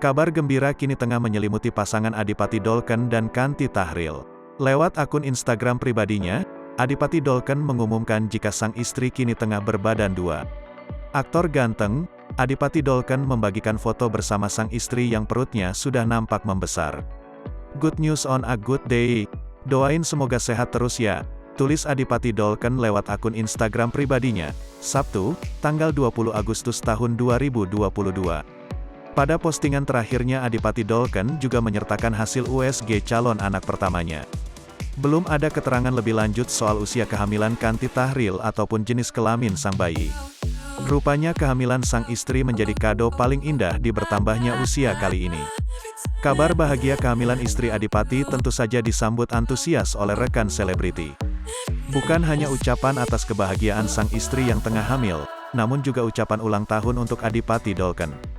Kabar gembira kini tengah menyelimuti pasangan Adipati Dolken dan Kanti Tahril. Lewat akun Instagram pribadinya, Adipati Dolken mengumumkan jika sang istri kini tengah berbadan dua. Aktor ganteng, Adipati Dolken membagikan foto bersama sang istri yang perutnya sudah nampak membesar. "Good news on a good day. Doain semoga sehat terus ya," tulis Adipati Dolken lewat akun Instagram pribadinya, Sabtu, tanggal 20 Agustus tahun 2022. Pada postingan terakhirnya Adipati Dolken juga menyertakan hasil USG calon anak pertamanya. Belum ada keterangan lebih lanjut soal usia kehamilan Kanti Tahril ataupun jenis kelamin sang bayi. Rupanya kehamilan sang istri menjadi kado paling indah di bertambahnya usia kali ini. Kabar bahagia kehamilan istri Adipati tentu saja disambut antusias oleh rekan selebriti. Bukan hanya ucapan atas kebahagiaan sang istri yang tengah hamil, namun juga ucapan ulang tahun untuk Adipati Dolken.